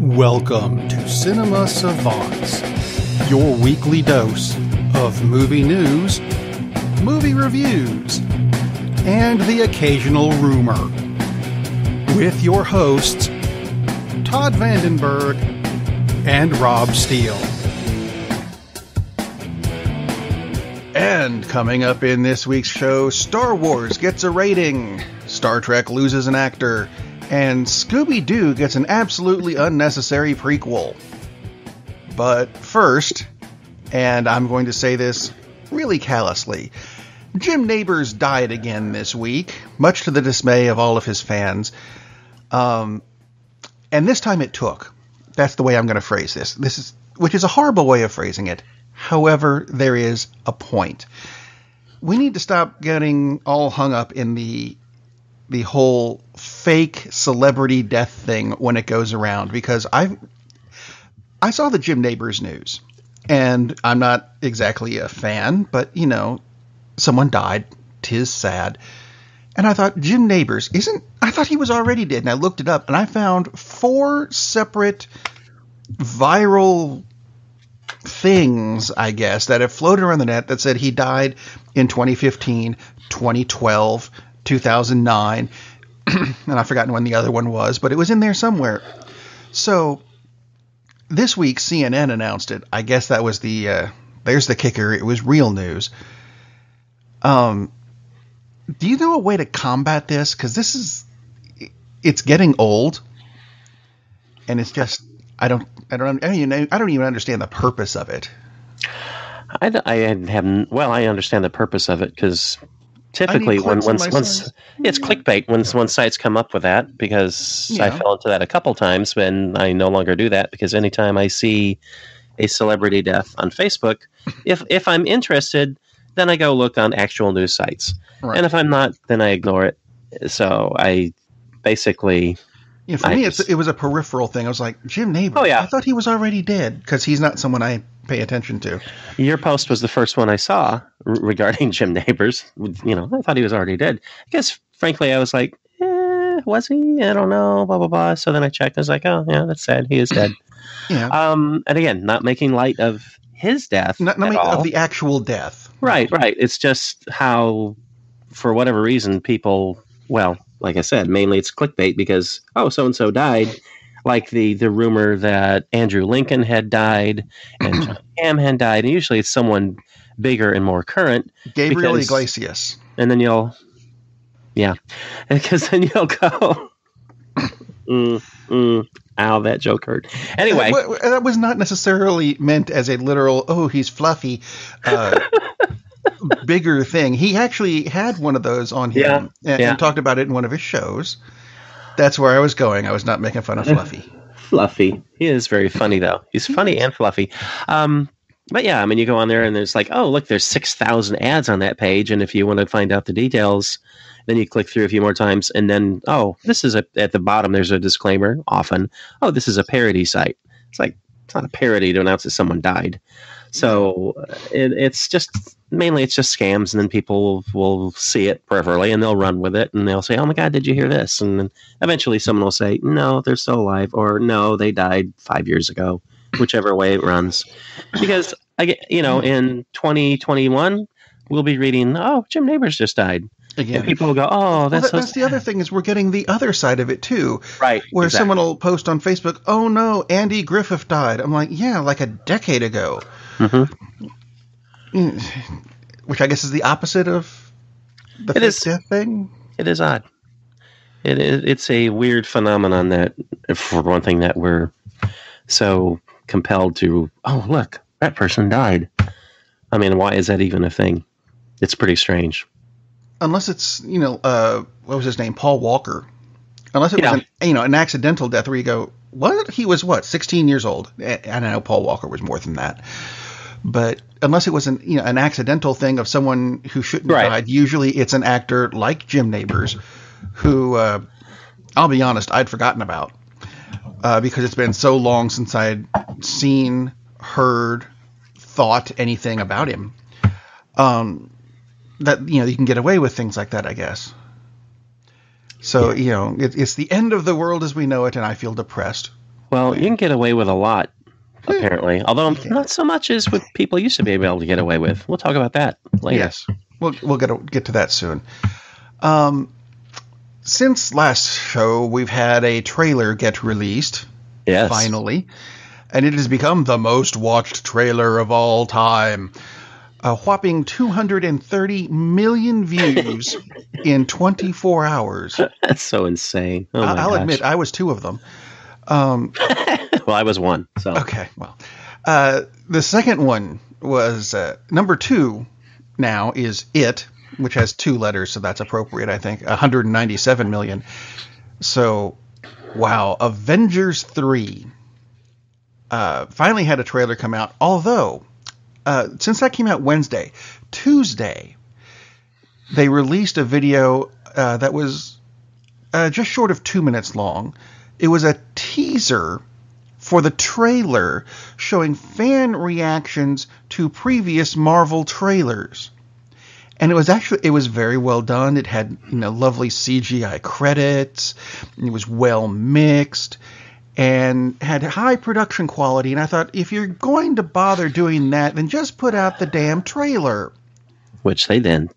Welcome to Cinema Savants, your weekly dose of movie news, movie reviews, and the occasional rumor. With your hosts, Todd Vandenberg and Rob Steele. And coming up in this week's show, Star Wars gets a rating, Star Trek loses an actor, and Scooby-doo gets an absolutely unnecessary prequel. But first, and I'm going to say this really callously, Jim Nabors died again this week, much to the dismay of all of his fans. And this time it took. That's the way I'm going to phrase this. Which is a horrible way of phrasing it. However, there is a point. We need to stop getting all hung up in the whole fake celebrity death thing when it goes around, because I saw the Jim Nabors news, and I'm not exactly a fan, but you know, someone died, 'tis sad. And I thought, Jim Nabors I thought he was already dead, and I looked it up, and I found 4 separate viral things, I guess, that have floated around the net that said he died in 2015, 2012, 2009, and I've forgotten when the other one was, but it was in there somewhere. So this week CNN announced it. I guess that was there's the kicker. It was real news. Do you know a way to combat this? Because it's getting old, and it's just I don't even understand the purpose of it. I understand the purpose of it because typically when it's clickbait when sites come up with that, because I fell into that a couple times, and I no longer do that, because anytime I see a celebrity death on Facebook, if I'm interested, then I go look on actual news sites. Right. And if I'm not, then I ignore it. So I basically... Yeah, for me, it was a peripheral thing. I was like, Jim Nabors? Oh, yeah. I thought he was already dead, because he's not someone I pay attention to. Your post was the first one I saw regarding Jim Nabors. You know, I thought he was already dead. I guess, frankly, I was like, was he? I don't know, blah, blah, blah. So then I checked. I was like, oh, yeah, that's sad. He is dead. Yeah. And again, not making light of his death. Not making of the actual death. Right. It's just how, for whatever reason, people, like I said, mainly it's clickbait because, so-and-so died. Like the rumor that Andrew Lincoln had died and John Hamm had died. And usually it's someone bigger and more current. Gabriel Iglesias. And then because then you'll go, ow, that joke hurt. Anyway. That was not necessarily meant as a literal, he's fluffy, bigger thing. He actually had one of those on him and talked about it in one of his shows. That's where I was going. I was not making fun of Fluffy. Fluffy. He is very funny, though. He's funny and fluffy. But yeah, I mean, you go on there and there's like, look, there's 6,000 ads on that page. And if you want to find out the details, then you click through a few more times. And then, this is at the bottom, there's a disclaimer often. This is a parody site. It's like, it's not a parody to announce that someone died. So it's just mainly it's just scams, and then people will see it peripherally and they'll run with it and they'll say, "Oh my God, did you hear this?" And then eventually someone will say, "No, they're still alive," or "No, they died 5 years ago," whichever way it runs. Because in 2021 we'll be reading, Jim Nabors just died. Again. And people will go, that's the other thing is we're getting the other side of it too. Right. Where someone will post on Facebook, "Oh no, Andy Griffith died." I'm like, yeah, like a decade ago. Mm-hmm. Which I guess is the opposite of the fake death thing. It is odd. It's a weird phenomenon that, for one thing, that we're so compelled to, look, that person died. I mean, why is that even a thing? It's pretty strange. Unless it's, what was his name? Paul Walker. Unless it was an accidental death where you go, what? He was 16 years old. I know Paul Walker was more than that. But unless it was an accidental thing of someone who shouldn't have died, usually it's an actor like Jim Nabors, who, I'll be honest, I'd forgotten about because it's been so long since I'd seen, heard, thought anything about him. that you can get away with things like that, I guess. So it's the end of the world as we know it, and I feel depressed. Well, you can get away with a lot, apparently. Although not so much as what people used to be able to get away with. We'll talk about that later. Yes, we'll get to that soon. Since last show, we've had a trailer get released. Yes. Finally. And it has become the most watched trailer of all time. A whopping 230 million views in 24 hours. That's so insane. Oh my I'll gosh. admit, I was two of them. Well, I was one. So Okay, well. The second one was number 2 now is It, which has 2 letters, so that's appropriate, I think. 197 million. So, wow. Avengers 3 finally had a trailer come out, although since that came out Wednesday, Tuesday, they released a video that was just short of 2 minutes long. It was a teaser for the trailer showing fan reactions to previous Marvel trailers. And it was very well done. It had lovely CGI credits. It was well mixed and had high production quality. And I thought, if you're going to bother doing that, then just put out the damn trailer. Which they then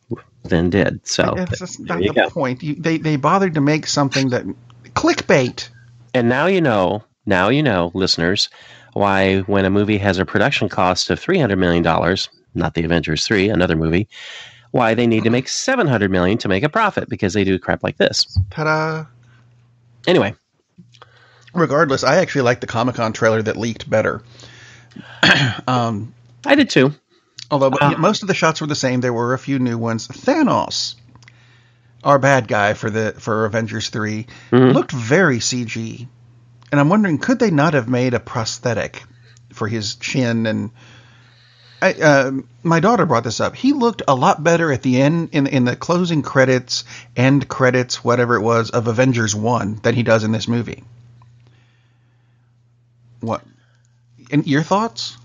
did. So that's not the point. They bothered to make something that clickbait. And now you know, listeners, why when a movie has a production cost of $300 million, not the Avengers 3, another movie, why they need to make $700 million to make a profit, because they do crap like this. Ta-da. Anyway. Regardless, I actually liked the Comic-Con trailer that leaked better. I did too. Although most of the shots were the same, there were a few new ones. Thanos, our bad guy for Avengers 3, looked very CG. And I'm wondering, could they not have made a prosthetic for his chin? And my daughter brought this up. He looked a lot better at the end, in the closing credits, end credits, whatever it was, of Avengers 1 than he does in this movie. What? And your thoughts?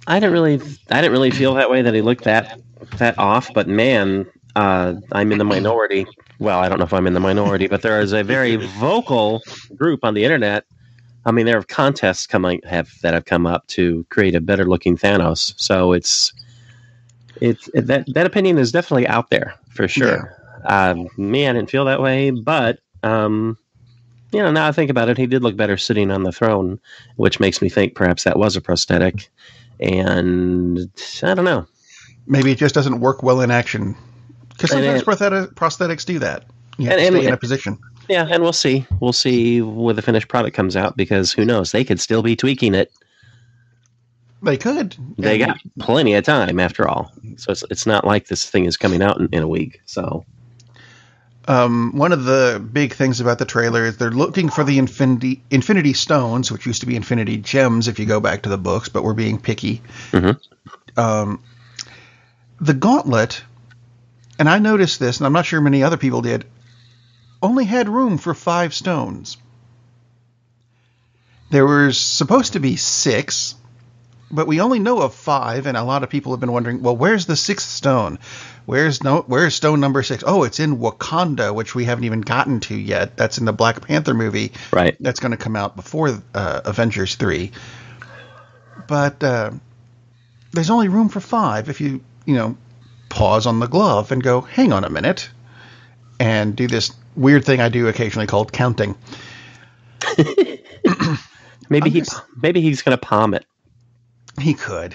I didn't really feel that way, that he looked that off. But man, I'm in the minority. Well, I don't know if I'm in the minority, but there is a very vocal group on the internet. I mean, there are contests that have come up to create a better looking Thanos. So that opinion is definitely out there for sure. Yeah. Me, I didn't feel that way, but now I think about it, he did look better sitting on the throne, which makes me think perhaps that was a prosthetic. And I don't know. Maybe it just doesn't work well in action. Because sometimes prosthetics do that. You have to stay in a position. Yeah, and we'll see. We'll see when the finished product comes out, because who knows? They could still be tweaking it. They could. They got plenty of time, after all. So it's not like this thing is coming out in a week. So, one of the big things about the trailer is they're looking for the Infinity Stones, which used to be Infinity Gems if you go back to the books, but we're being picky. Mm-hmm. The Gauntlet, and I noticed this, and I'm not sure many other people did, only had room for 5 stones. There was supposed to be 6, but we only know of 5, and a lot of people have been wondering, well, where's the 6th stone? Where's stone number 6? Oh, it's in Wakanda, which we haven't even gotten to yet. That's in the Black Panther movie. Right. That's going to come out before Avengers 3. But there's only room for 5 if you pause on the glove and go, hang on a minute, and do this weird thing I do occasionally called counting. Maybe he's going to palm it. He could.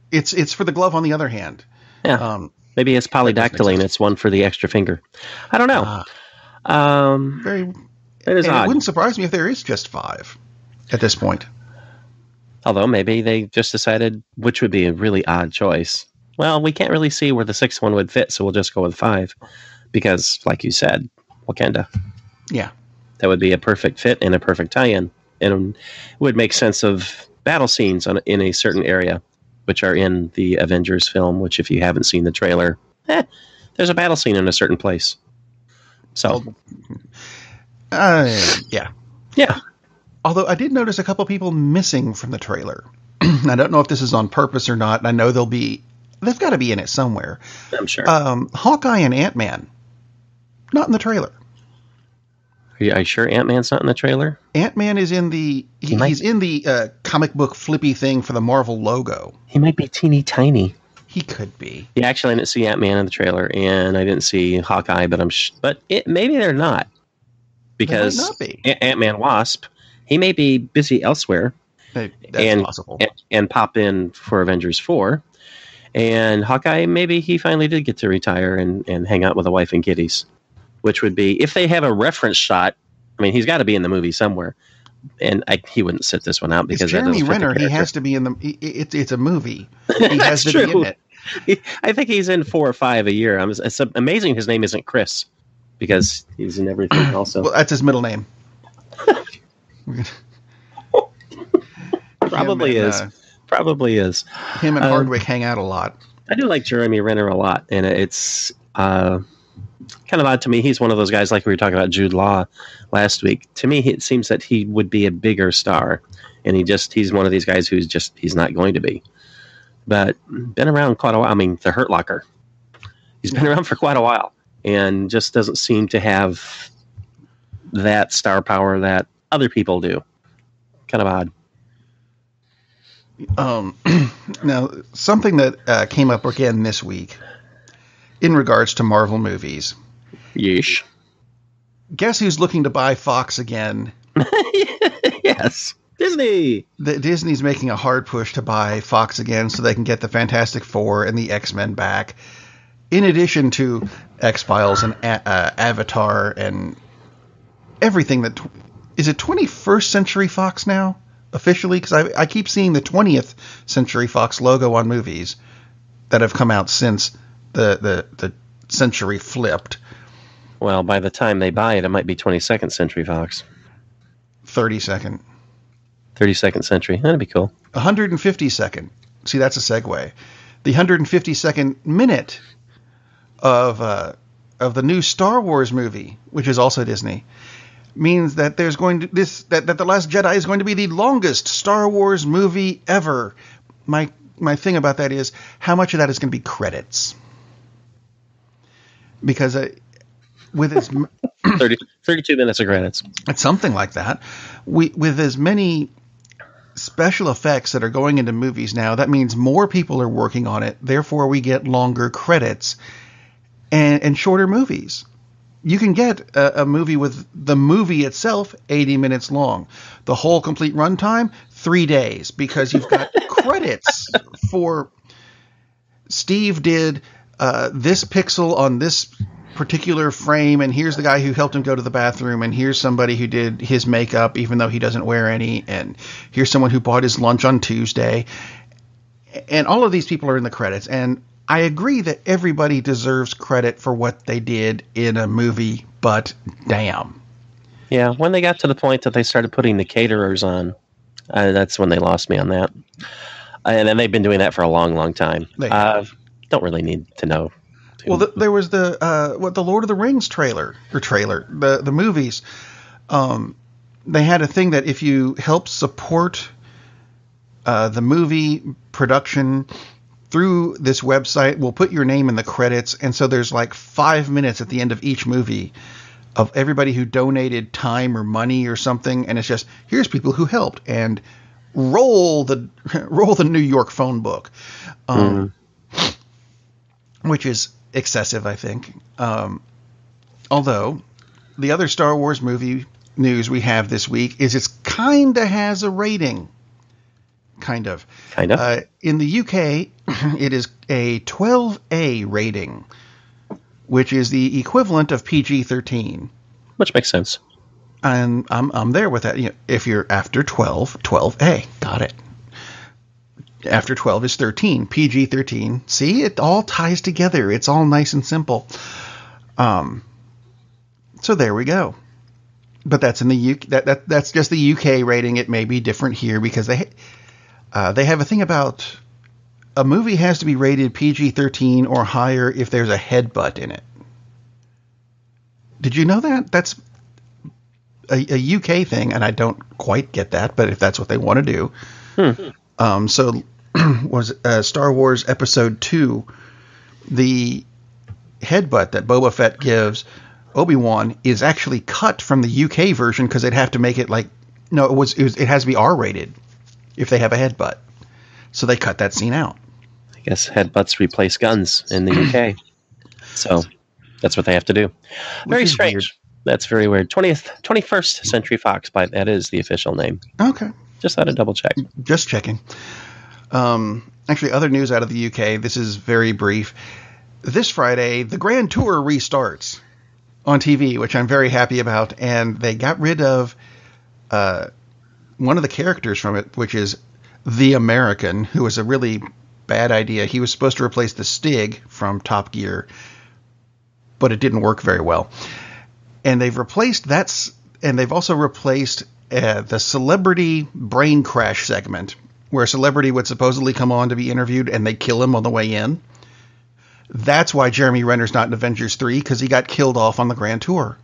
It's for the glove on the other hand. Yeah. Maybe it's polydactyly and it's one for the extra finger. I don't know. It is odd. It wouldn't surprise me if there is just 5 at this point. Although maybe they just decided which would be a really odd choice. Well, we can't really see where the 6th one would fit, so we'll just go with 5. Because, like you said, Wakanda. Yeah. That would be a perfect fit and a perfect tie-in. And it would make sense of battle scenes in a certain area, which are in the Avengers film, which if you haven't seen the trailer, there's a battle scene in a certain place. So. Yeah. Yeah. Although I did notice a couple people missing from the trailer. I don't know if this is on purpose or not. I know there'll be They've got to be in it somewhere. I'm sure. Hawkeye and Ant-Man, not in the trailer. Are you sure Ant-Man's not in the trailer? Ant-Man is in the he's in the comic book flippy thing for the Marvel logo. He might be teeny tiny. He could be. Yeah, actually, I didn't see Ant-Man in the trailer, and I didn't see Hawkeye, but maybe they're not, because they might not be. Ant-Man Wasp, he may be busy elsewhere, That's possible, and pop in for Avengers 4, and Hawkeye, maybe he finally did get to retire and hang out with a wife and kiddies, which would be, if they have a reference shot. I mean, he's got to be in the movie somewhere, and he wouldn't sit this one out because it's Jeremy Renner. He has to be in the. It's a movie. He has to true. be in it. I think he's in 4 or 5 a year. It's amazing his name isn't Chris, because he's in everything also. Well, that's his middle name. Probably is. Him and Hardwick hang out a lot. I do like Jeremy Renner a lot, and it's kind of odd to me. He's one of those guys, like we were talking about Jude Law last week. To me, it seems that he would be a bigger star, and he's one of these guys he's not going to be. But been around quite a while. I mean, The Hurt Locker. He's been around for quite a while, and just doesn't seem to have that star power that other people do. Kind of odd. Now, something that came up again this week in regards to Marvel movies. Yeesh. Guess who's looking to buy Fox again? Yes. Disney. Disney's making a hard push to buy Fox again so they can get the Fantastic Four and the X-Men back, in addition to X-Files and Avatar and everything that... Is it 21st Century Fox now, officially? Because I keep seeing the 20th Century Fox logo on movies that have come out since the century flipped. Well, by the time they buy it, it might be 22nd Century Fox. 32nd. 32nd Century. That'd be cool. 152nd. See, that's a segue. The 152nd minute of the new Star Wars movie, which is also Disney, means that there's going to that The Last Jedi is going to be the longest Star Wars movie ever. My thing about that is how much of that is going to be credits. Because with its 32 minutes of credits. It's something like that. With as many special effects that are going into movies now, that means more people are working on it. Therefore, we get longer credits and shorter movies. You can get a movie with the movie itself 80 minutes long. The whole complete runtime, 3 days, because you've got credits for Steve did this pixel on this particular frame, and here's the guy who helped him go to the bathroom, and here's somebody who did his makeup even though he doesn't wear any, and here's someone who bought his lunch on Tuesday. And all of these people are in the credits, and I agree that everybody deserves credit for what they did in a movie, but damn. Yeah, when they got to the point that they started putting the caterers on, that's when they lost me on that. And then they've been doing that for a long, long time. Don't really need to know. Well, there was the Lord of the Rings trailer, the movies. They had a thing that if you help support the movie production through this website, we'll put your name in the credits. And so there's like 5 minutes at the end of each movie of everybody who donated time or money or something. And it's just, here's people who helped, and roll the New York phone book, which is excessive, I think. Although the other Star Wars movie news we have this week is it's kind of has a rating. Kind of. In the UK, it is a 12A rating, which is the equivalent of PG-13. Which makes sense. And I'm there with that. You know, if you're after 12, 12A. Got it. After 12 is 13. PG-13. See, it all ties together. It's all nice and simple. So there we go. But that's in the UK. That's just the UK rating. It may be different here because they have a thing about a movie has to be rated PG-13 or higher if there's a headbutt in it. Did you know that? That's a UK thing, and I don't quite get that, but if that's what they want to do. So was Star Wars Episode 2. The headbutt that Boba Fett gives Obi-Wan is actually cut from the UK version because they'd have to make it like... No, it has to be R-rated if they have a headbutt. So they cut that scene out. I guess headbutts replace guns in the UK. So that's what they have to do. Very strange. Weird. That's very weird. 21st Century Fox, but that is the official name. Okay. Just had to double check. Just checking. Actually, other news out of the UK. This is very brief. This Friday, the Grand Tour restarts on TV, which I'm very happy about. And they got rid of one of the characters from it, which is the American, who was a really bad idea. He was supposed to replace the Stig from Top Gear, but it didn't work very well. And they've replaced that, and they've also replaced the celebrity brain crash segment, where a celebrity would supposedly come on to be interviewed and they kill him on the way in. That's why Jeremy Renner's not in Avengers 3, because he got killed off on the Grand Tour.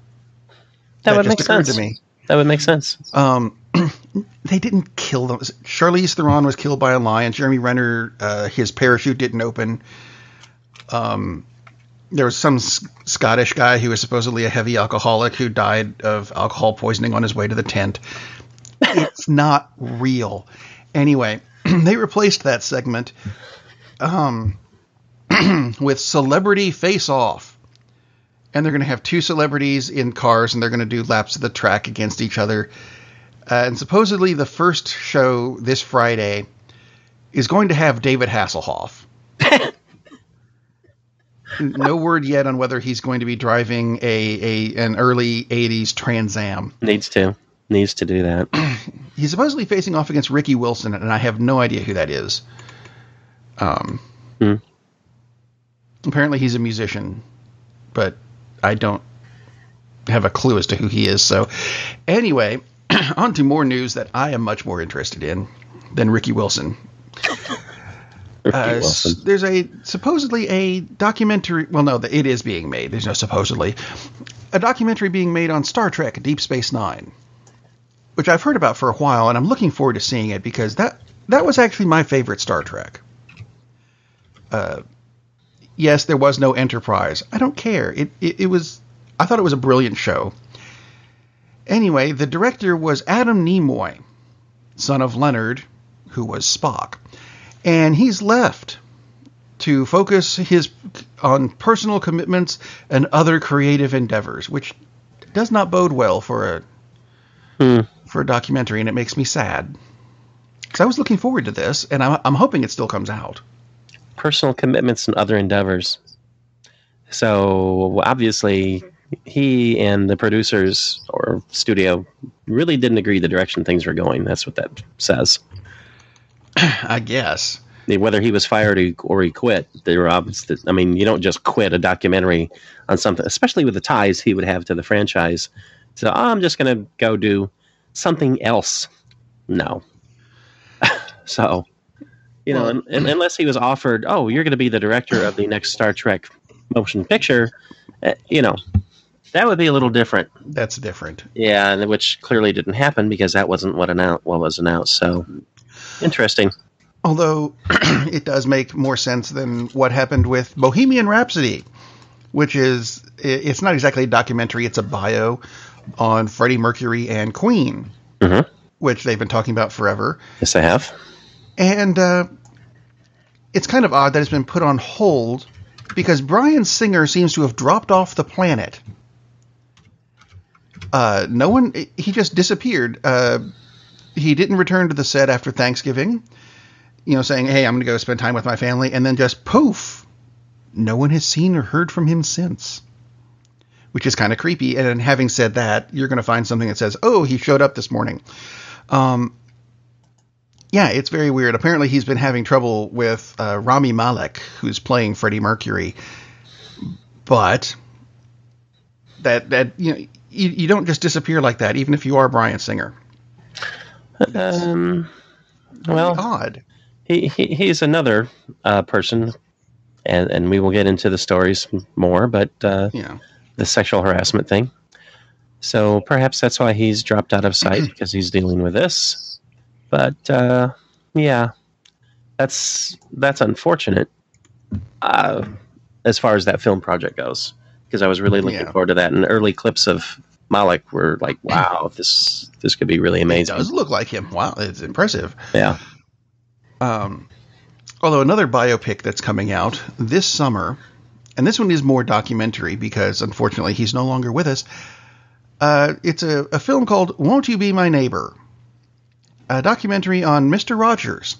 That would make sense to me. That would make sense. They didn't kill them. Charlize Theron was killed by a lion. Jeremy Renner, his parachute didn't open. There was some Scottish guy who was supposedly a heavy alcoholic who died of alcohol poisoning on his way to the tent. It's not real. Anyway, they replaced that segment with Celebrity Face Off. And they're going to have two celebrities in cars, and they're going to do laps of the track against each other. And supposedly the first show this Friday is going to have David Hasselhoff. No word yet on whether he's going to be driving an early 80s Trans Am. Needs to do that. He's supposedly facing off against Ricky Wilson, and I have no idea who that is. Apparently he's a musician, but I don't have a clue as to who he is. So anyway, on to more news that I am much more interested in than Ricky Wilson. There's supposedly a documentary. Well, no, it is being made. There's no supposedly. A documentary being made on Star Trek Deep Space Nine, which I've heard about for a while, and I'm looking forward to seeing it because that was actually my favorite Star Trek. Yes, there was no Enterprise. I don't care. It was. I thought it was a brilliant show. Anyway, the director was Adam Nimoy, son of Leonard, who was Spock. And he's left to focus on personal commitments and other creative endeavors, which does not bode well for a documentary, and it makes me sad. Because I was looking forward to this, and I'm hoping it still comes out. Personal commitments and other endeavors. So obviously, he and the producers or studio really didn't agree the direction things were going. That's what that says. I guess. Whether he was fired or he quit, they were obvious that, I mean, you don't just quit a documentary on something, especially with the ties he would have to the franchise. So I'm just going to go do something else. No. So, unless he was offered, oh, you're going to be the director of the next Star Trek motion picture, that would be a little different. That's different. Yeah, which clearly didn't happen because that wasn't what was announced. So, interesting. Although it does make more sense than what happened with Bohemian Rhapsody, which it's not exactly a documentary, it's a bio on Freddie Mercury and Queen, which they've been talking about forever. Yes, I have. And it's kind of odd that it's been put on hold because Bryan Singer seems to have dropped off the planet. He just disappeared. He didn't return to the set after Thanksgiving, saying, hey, I'm going to go spend time with my family. And then just poof, no one has seen or heard from him since, which is kind of creepy. And having said that, you're going to find something that says, oh, he showed up this morning. Yeah, it's very weird. Apparently he's been having trouble with Rami Malek, who's playing Freddie Mercury. But that you don't just disappear like that, even if you are Bryan Singer. Well, odd. He's another person, and we will get into the stories more, but the sexual harassment thing. So perhaps that's why he's dropped out of sight, because he's dealing with this. But, That's unfortunate as far as that film project goes, because I was really looking forward to that. And early clips of Malik were like, wow, this could be really amazing. It does look like him. Wow, it's impressive. Yeah. Although another biopic that's coming out this summer, and this one is more documentary because unfortunately he's no longer with us. It's a film called Won't You Be My Neighbor? A documentary on Mr. Rogers,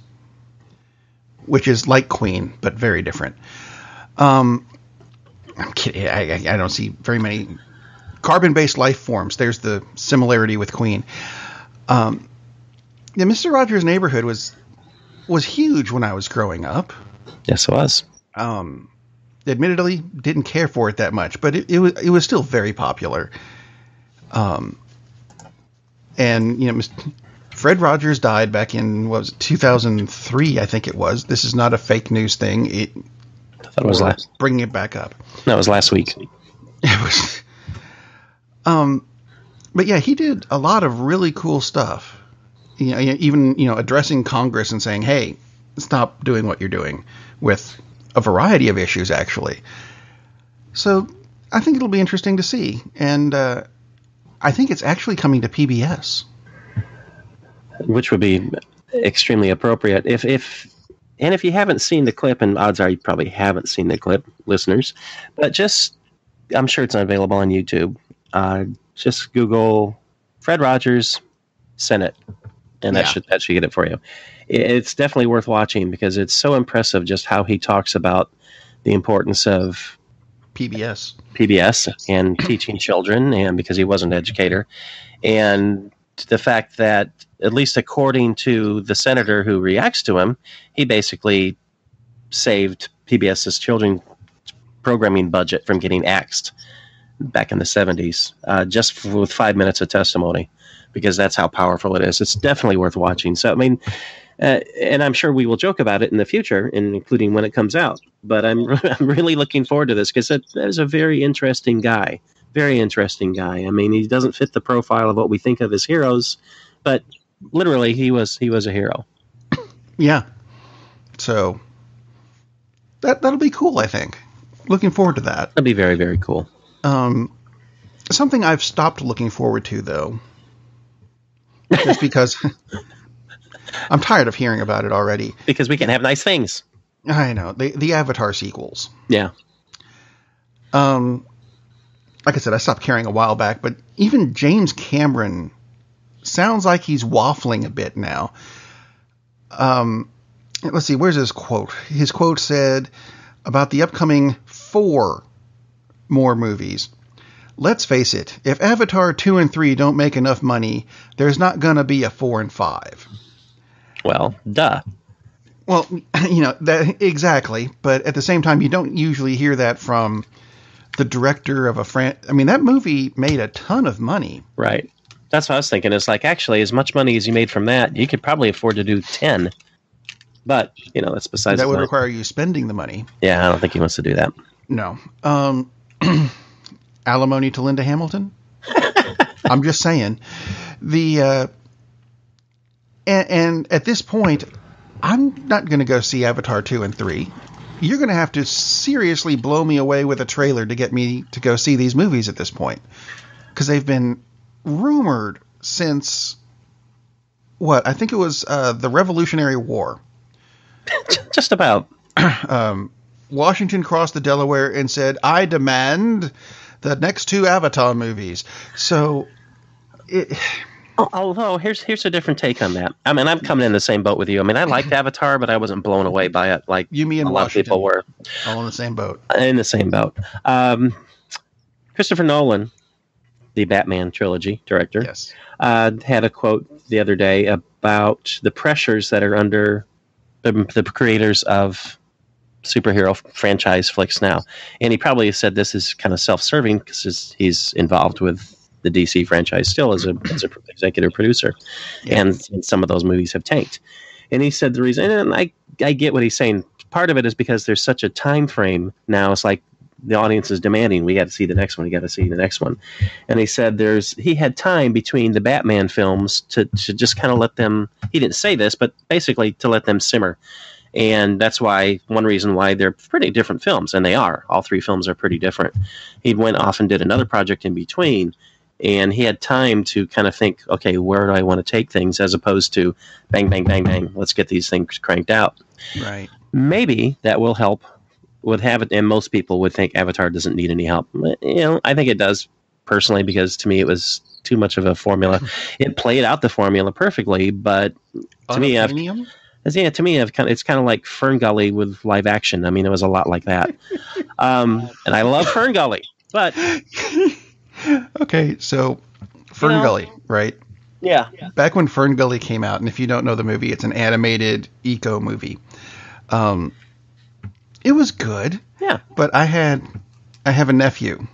which is like Queen, but very different. I'm kidding. I don't see very many carbon-based life forms. There's the similarity with Queen. Mr. Rogers' Neighborhood was huge when I was growing up. Yes, it was. Admittedly, didn't care for it that much, but it was still very popular. And Fred Rogers died back in, what was it, 2003, I think it was. This is not a fake news thing. I thought it was bringing it back up. No, it was last week. It was. But yeah, he did a lot of really cool stuff. Even addressing Congress and saying, "Hey, stop doing what you're doing," with a variety of issues, actually. So I think it'll be interesting to see, and I think it's actually coming to PBS, which would be extremely appropriate. If you haven't seen the clip, and odds are you probably haven't seen the clip, listeners, but I'm sure it's available on YouTube. Just Google Fred Rogers Senate, and that should get it for you. It's definitely worth watching because it's so impressive just how he talks about the importance of PBS and teaching children, and because he was an educator, and the fact that, at least according to the senator who reacts to him, he basically saved PBS's children programming budget from getting axed back in the 70s, just with 5 minutes of testimony, because that's how powerful it is. It's definitely worth watching. So, I mean, and I'm sure we will joke about it in the future, including when it comes out. But I'm really looking forward to this because that is a very interesting guy. Very interesting guy. I mean, he doesn't fit the profile of what we think of as heroes, but literally he was a hero. Yeah. So that'll be cool, I think. Looking forward to that. That'll be very, very cool. Something I've stopped looking forward to, though, just because I'm tired of hearing about it already. Because we can have nice things. I know. The Avatar sequels. Yeah. Like I said, I stopped caring a while back, but even James Cameron sounds like he's waffling a bit now. Let's see, where's his quote? His quote said about the upcoming 4 more movies. Let's face it, if Avatar 2 and 3 don't make enough money, there's not going to be a 4 and 5. Well, duh. Well, that exactly, but at the same time, you don't usually hear that from the director of a I mean, that movie made a ton of money. Right. That's what I was thinking. It's like, actually, as much money as you made from that, you could probably afford to do 10. But, that's besides the point. That would require you spending the money. Yeah, I don't think he wants to do that. No. Alimony to Linda Hamilton? I'm just saying. And at this point, I'm not going to go see Avatar 2 and 3. You're going to have to seriously blow me away with a trailer to get me to go see these movies at this point. Because they've been rumored since, I think it was the Revolutionary War. Just about. Washington crossed the Delaware and said, "I demand the next 2 Avatar movies." So, although here's a different take on that. I mean, I'm coming in the same boat with you. I mean, I liked Avatar, but I wasn't blown away by it like you, me, and a lot of people were. All in the same boat. In the same boat. Christopher Nolan, the Batman trilogy director, yes, had a quote the other day about the pressures that are under the creators of superhero franchise flicks now. And he probably said this is kind of self-serving because he's involved with the DC franchise still as a executive producer. Yeah. And some of those movies have tanked. And he said the reason, and I get what he's saying. Part of it is because there's such a time frame now. It's like the audience is demanding, we got to see the next one. We got to see the next one. And he said he had time between the Batman films to just kind of let them, he didn't say this, but basically to let them simmer And that's why one reason why they're pretty different films, and they are. All three films are pretty different. He went off and did another project in between, and he had time to kind of think, okay, where do I want to take things, as opposed to bang, bang, bang, bang, let's get these things cranked out. Right. Maybe that will help with Avatar, and most people would think Avatar doesn't need any help. I think it does, personally, because to me it was too much of a formula. It played out the formula perfectly, but to me, it's kind of like Ferngully with live action. I mean, it was a lot like that. And I love Ferngully, but okay, so Ferngully, right? Yeah. Back when Ferngully came out, and if you don't know the movie, it's an animated eco movie. It was good. Yeah. But I have a nephew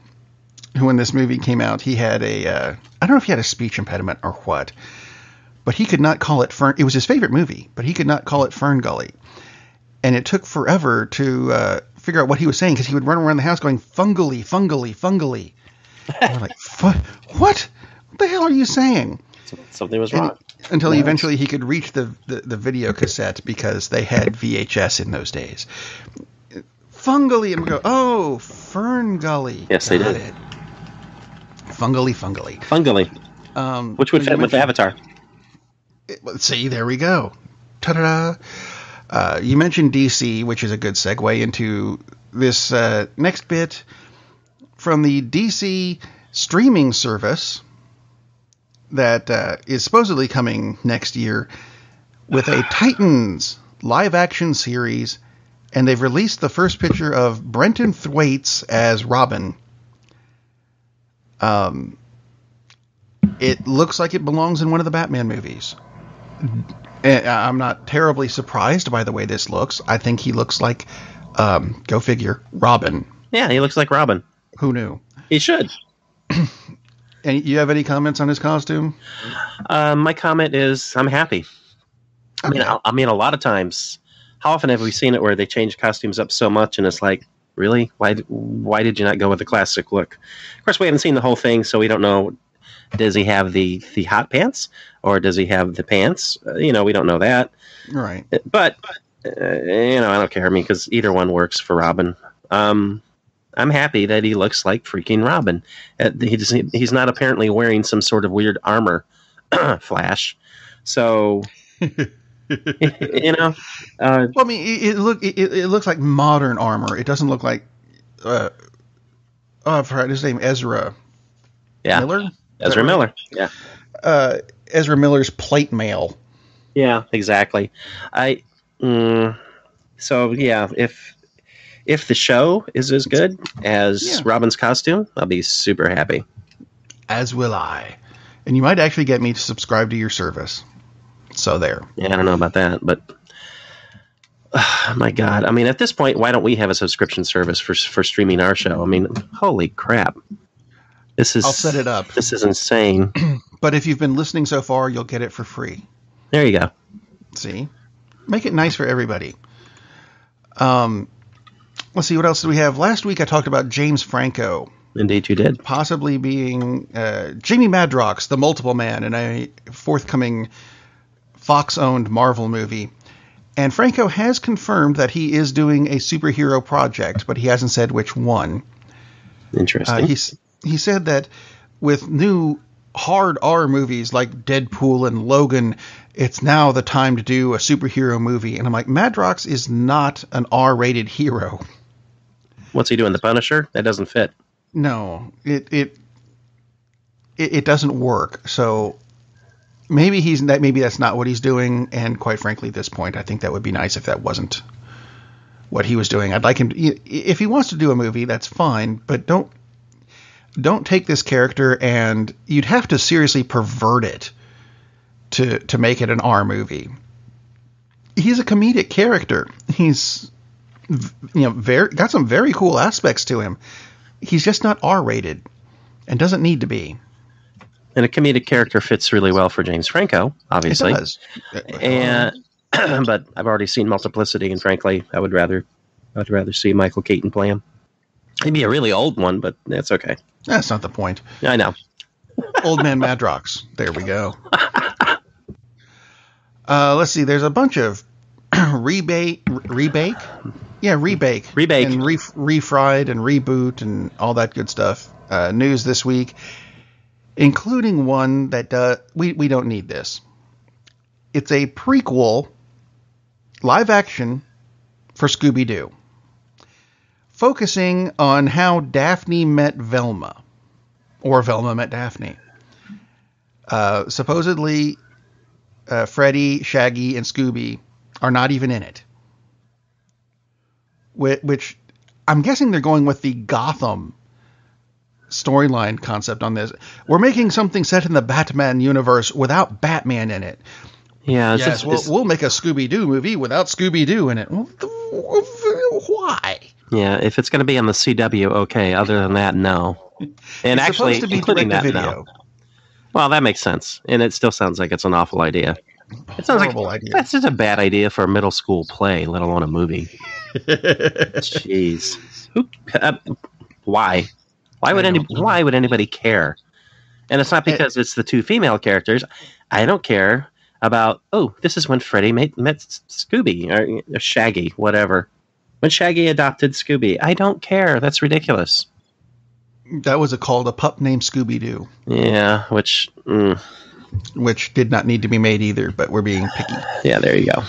who, when this movie came out, he had I don't know if he had a speech impediment or what, but he could not call it Fern. It was his favorite movie, but he could not call it Ferngully. And it took forever to figure out what he was saying, because he would run around the house going, fungally, fungally, fungally. And I'm like, what? What the hell are you saying? Something was wrong. Until eventually he could reach the video cassette, because they had VHS in those days. Fungally, and we go, oh, Ferngully. Yes, they did. It. Fungally. Which would fit with Avatar. Let's see, there we go. Ta-da! You mentioned DC, which is a good segue into this next bit from the DC streaming service that is supposedly coming next year with a Titans live-action series, and they've released the first picture of Brenton Thwaites as Robin. It looks like it belongs in one of the Batman movies. And I'm not terribly surprised by the way this looks. I think he looks like, go figure, Robin. Yeah, he looks like Robin. Who knew? He should. And you have any comments on his costume? My comment is, I'm happy. I mean, a lot of times, how often have we seen it where they change costumes up so much, and it's like, really? Why did you not go with the classic look? Of course, we haven't seen the whole thing, so we don't know. Does he have the hot pants, or does he have the pants? We don't know that. Right. But I don't care. I mean, because either one works for Robin. I'm happy that he looks like freaking Robin. He's not apparently wearing some sort of weird armor, Flash. So, well, I mean, it looks like modern armor. It doesn't look like, I forgot his name, Ezra. Yeah. Miller? Ezra Miller. Yeah. Ezra Miller's plate mail. Yeah, exactly. So yeah, if the show is as good as Robin's costume, I'll be super happy. As will I. And you might actually get me to subscribe to your service. So there. Yeah, I don't know about that, but my God. I mean, at this point, why don't we have a subscription service for streaming our show? I mean, holy crap. I'll set it up. This is insane. But if you've been listening so far, you'll get it for free. There you go. See? Make it nice for everybody. Let's see, what else do we have? Last week I talked about James Franco. Indeed you did. Possibly being Jamie Madrox, the Multiple Man, in a forthcoming Fox-owned Marvel movie. And Franco has confirmed that he is doing a superhero project, but he hasn't said which one. Interesting. He said that with new hard R movies like Deadpool and Logan, it's now the time to do a superhero movie. And I'm like, Madrox is not an R-rated hero. What's he doing? The Punisher? That doesn't fit. No, it doesn't work. So maybe that's not what he's doing. And quite frankly, at this point, I think that would be nice if that wasn't what he was doing. I'd like him to, if he wants to do a movie, that's fine, but don't take this character, and you'd have to seriously pervert it to make it an R movie. He's a comedic character. He's got some very cool aspects to him. He's just not R-rated and doesn't need to be. And a comedic character fits really well for James Franco, obviously. It does. But I've already seen Multiplicity, and frankly, I would rather see Michael Keaton play him. He'd be a really old one, but that's okay. That's not the point. I know. Old Man Madrox. There we go. Let's see. There's a bunch of rebake? Yeah, rebake. Rebake. And refried and reboot and all that good stuff. News this week, including one that we don't need this. It's a prequel, live action, for Scooby-Doo, focusing on how Daphne met Velma, or Velma met Daphne. Supposedly, Freddy, Shaggy, and Scooby are not even in it. Which I'm guessing they're going with the Gotham storyline concept on this. We're making something set in the Batman universe without Batman in it. Yeah, yes, we'll make a Scooby-Doo movie without Scooby-Doo in it. Why? Yeah, if it's going to be on the CW, okay. Other than that, no. And it's actually, supposed to be including that, direct-to-video. no. Well, that makes sense, and it still sounds like it's an awful idea. It sounds Horrible like idea. That's just a bad idea for a middle school play, let alone a movie. Jeez, why? Why would anybody care? And it's not because it's the two female characters. I don't care about. Oh, this is when Freddy met Scooby or Shaggy, whatever. When Shaggy adopted Scooby, I don't care. That's ridiculous. That was a call to pup named Scooby-Doo. Yeah, which did not need to be made either, but we're being picky. Yeah, there you go.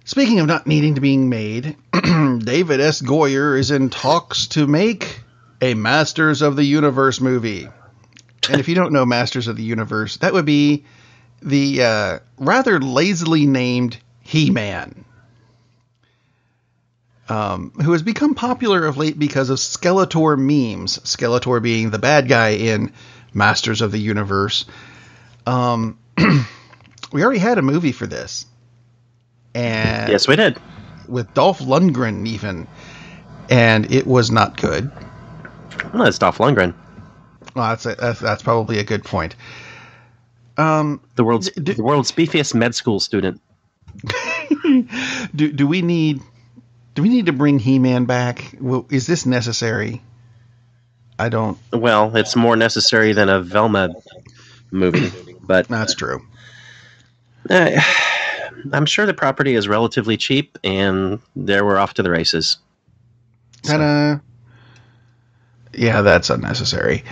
Speaking of not needing to be made, David S. Goyer is in talks to make a Masters of the Universe movie. And if you don't know Masters of the Universe, that would be the rather lazily named He-Man. Who has become popular of late because of Skeletor memes. Skeletor being the bad guy in Masters of the Universe. We already had a movie for this. And yes, we did. With Dolph Lundgren even. And it was not good. Well, it's Dolph Lundgren. Well, that's probably a good point. The world's beefiest med school student. Do we need to bring He-Man back? Is this necessary? I don't. Well, it's more necessary than a Velma movie, but that's true. I'm sure the property is relatively cheap, and there we're off to the races. Yeah, that's unnecessary.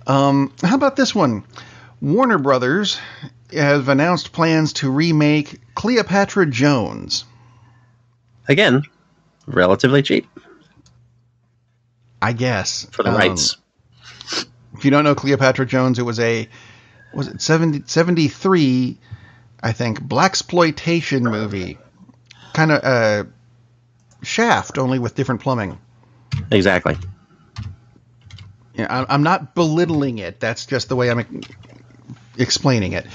How about this one? Warner Brothers have announced plans to remake Cleopatra Jones. Again, relatively cheap. I guess. For the rights. If you don't know Cleopatra Jones, it was it 73, I think, blaxploitation movie. Kind of Shaft, only with different plumbing. Exactly. Yeah, I'm not belittling it. That's just the way I'm explaining it.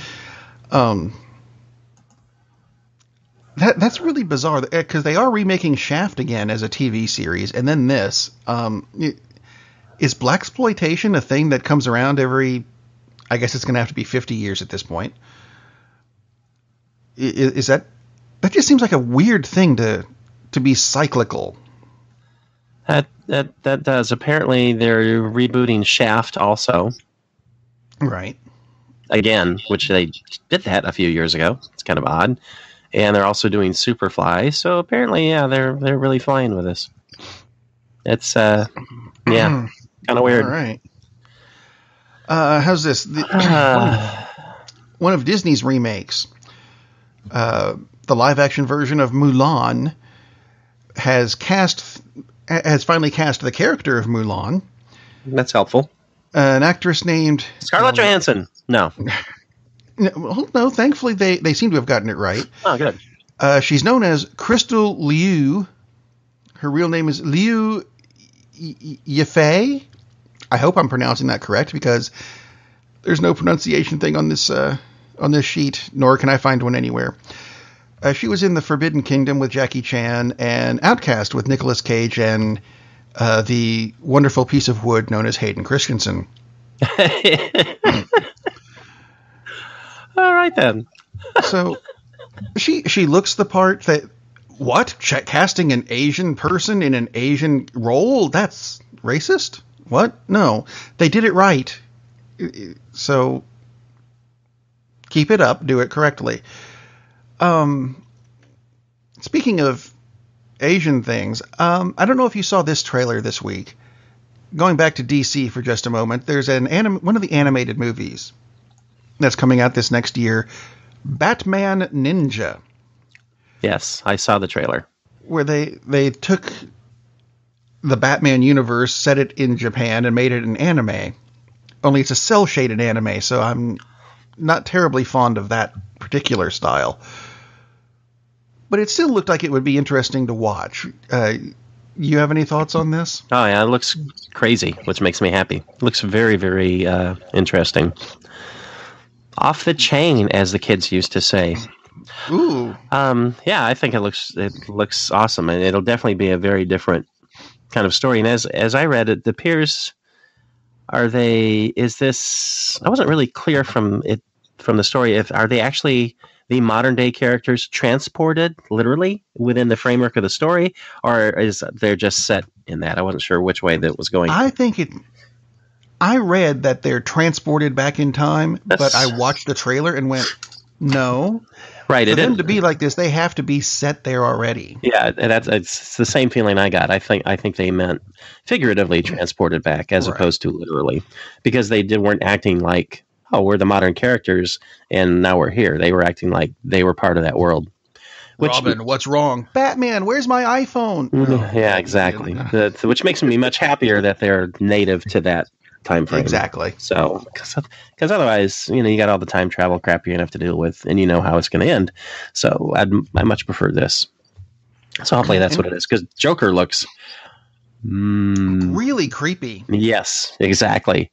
That's really bizarre because they are remaking Shaft again as a TV series, and then this. Is blaxploitation a thing that comes around every? I guess it's going to have to be 50 years at this point. Is that just seems like a weird thing to be cyclical? That does. Apparently, they're rebooting Shaft also. Right. Again, which they did that a few years ago. It's kind of odd. And they're also doing Superfly. So apparently, yeah, they're really flying with this. It's kind of weird. All right. How's this? One of Disney's remakes, the live-action version of Mulan, has finally cast the character of Mulan. That's helpful. An actress named Scarlett Johansson. No. No, thankfully they seem to have gotten it right. Oh, good. She's known as Crystal Liu. Her real name is Liu Yifei. I hope I'm pronouncing that correct because there's no pronunciation thing on this sheet, nor can I find one anywhere. She was in The Forbidden Kingdom with Jackie Chan and Outcast with Nicolas Cage and the wonderful piece of wood known as Hayden Christensen. All right, then. So she looks the part that... What? Casting an Asian person in an Asian role? That's racist? What? No. They did it right. So keep it up. Do it correctly. Speaking of Asian things, I don't know if you saw this trailer this week. Going back to DC for just a moment, there's one of the animated movies that's coming out this next year, Batman Ninja. Yes, I saw the trailer. Where they took the Batman universe, set it in Japan, and made it an anime. Only it's a cel-shaded anime, so I'm not terribly fond of that particular style. But it still looked like it would be interesting to watch. You have any thoughts on this? Oh, yeah, it looks crazy, which makes me happy. It looks very, very interesting. Off the chain, as the kids used to say. Ooh. Yeah, I think it looks awesome, and it'll definitely be a very different kind of story. And as I read it, the peers, I wasn't really clear from the story, are they actually the modern day characters transported literally within the framework of the story, or is they're just set in that? I wasn't sure which way that was going. I read that they're transported back in time, but I watched the trailer and went, no. Right. For them to be like this, they have to be set there already. Yeah, it's the same feeling I got. I think they meant figuratively transported back as opposed to literally, because they weren't acting like, oh, we're the modern characters and now we're here. They were acting like they were part of that world. Robin, what's wrong? Batman, where's my iPhone? Yeah, exactly. Which makes me much happier that they're native to that time frame. Exactly. So, because otherwise, you got all the time travel crap you're gonna have to deal with, and you know how it's gonna end. So, I much prefer this. So hopefully that's what it is. Because Joker looks really creepy. Yes, exactly,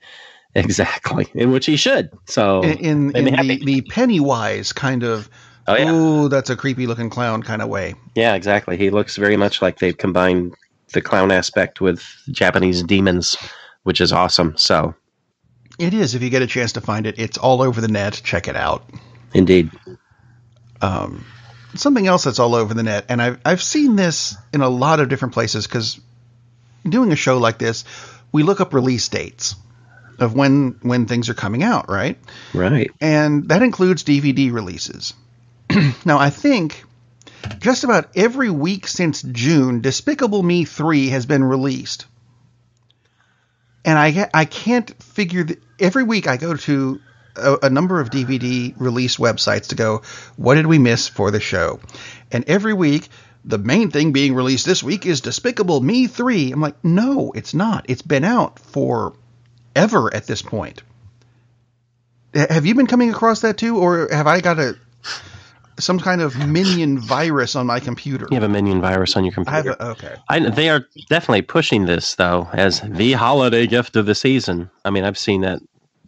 in which he should. So in the Pennywise kind of. Oh, yeah. Oh, that's a creepy looking clown kind of way. Yeah, exactly. He looks very much like they've combined the clown aspect with Japanese demons, which is awesome. So it is. If you get a chance to find it, it's all over the net. Check it out. Indeed. Something else that's all over the net, and I've seen this in a lot of different places, because doing a show like this, we look up release dates of when things are coming out, right? Right. And that includes DVD releases. Now, I think just about every week since June, Despicable Me 3 has been released. And I can't figure every week I go to a number of DVD release websites to go, what did we miss for the show? And every week, the main thing being released this week is Despicable Me 3. I'm like, no, it's not. It's been out forever at this point. Have you been coming across that too? Or have I got some kind of minion virus on my computer? You have a minion virus on your computer. Okay. They are definitely pushing this, though, as the holiday gift of the season. I mean, I've seen that.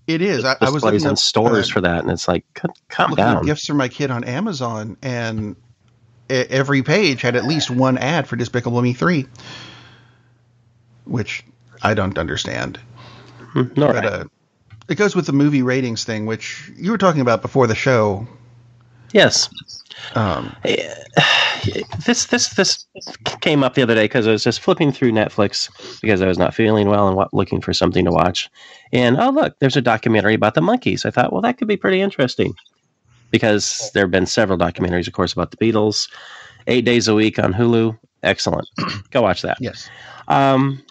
It is. I was looking at stores for that, and it's like, calm down. At gifts for my kid on Amazon, and every page had at least one ad for Despicable Me 3, which I don't understand. Right. It goes with the movie ratings thing, which you were talking about before the show. Yes. This came up the other day because I was just flipping through Netflix because I was not feeling well and looking for something to watch. And, oh, look, there's a documentary about the Monkees. I thought, well, that could be pretty interesting, because there have been several documentaries, of course, about the Beatles. 8 days a week on Hulu. Excellent. Go watch that. Yes.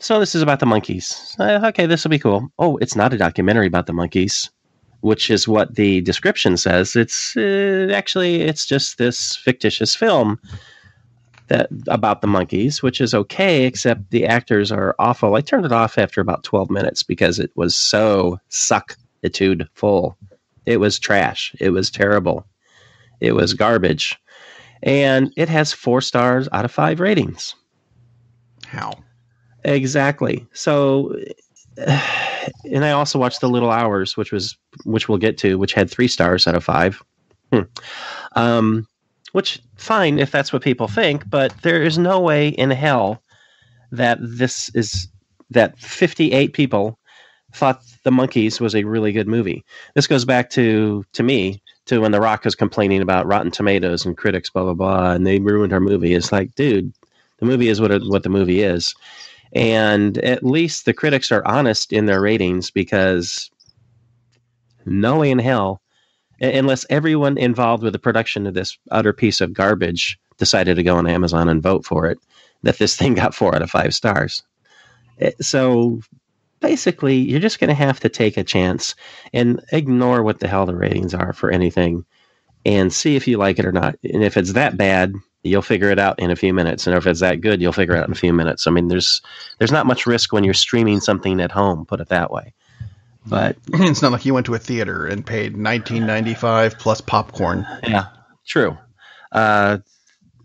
So this is about the Monkees. Okay, this will be cool. Oh, it's not a documentary about the Monkees, which is what the description says. It's actually, it's just this fictitious film about the Monkees, which is okay, except the actors are awful. I turned it off after about 12 minutes because it was so suck-itude full. It was trash. It was terrible. It was garbage. And it has 4 stars out of 5 ratings. How? Exactly. So, and I also watched The Little Hours, which we'll get to, which had 3 stars out of 5. Which, fine if that's what people think, but there is no way in hell that that 58 people thought The Monkees was a really good movie. This goes back to me, to when The Rock was complaining about Rotten Tomatoes and critics, blah, blah, blah, and they ruined our movie. It's like, dude, the movie is what the movie is. And at least the critics are honest in their ratings, because no way in hell, unless everyone involved with the production of this utter piece of garbage decided to go on Amazon and vote for it, that this thing got 4 out of 5 stars. So basically, you're just going to have to take a chance and ignore what the hell the ratings are for anything and see if you like it or not. And if it's that bad, you'll figure it out in a few minutes. And if it's that good, you'll figure it out in a few minutes. I mean, there's not much risk when you're streaming something at home, put it that way. But it's not like you went to a theater and paid $19.95 plus popcorn. Yeah, true. And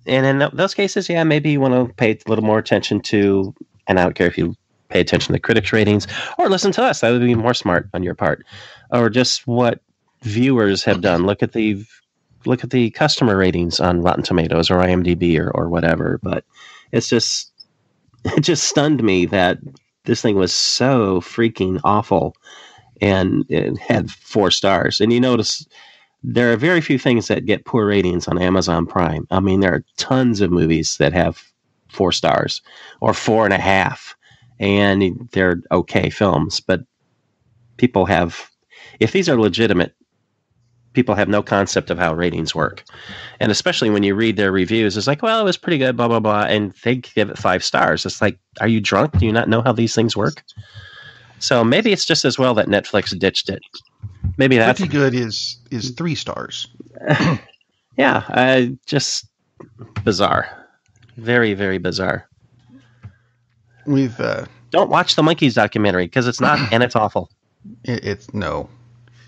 in those cases, yeah, maybe you want to pay a little more attention to, and I don't care if you pay attention to critics' ratings or listen to us. That would be more smart on your part. Or just what viewers have done. Look at the customer ratings on Rotten Tomatoes or IMDb or whatever. But it just stunned me that this thing was so freaking awful, and it had 4 stars. And you notice there are very few things that get poor ratings on Amazon Prime. I mean, there are tons of movies that have 4 stars or 4.5, and they're okay films. But people have, if these are legitimate, people have no concept of how ratings work. And especially when you read their reviews, it's like, well, it was pretty good, blah, blah, blah. And they give it 5 stars. It's like, are you drunk? Do you not know how these things work? So maybe it's just as well that Netflix ditched it. Maybe that's pretty good is 3 stars. Yeah. Just bizarre. Very, very bizarre. We've, don't watch the Monkees documentary because it's not, and it's awful. It's no,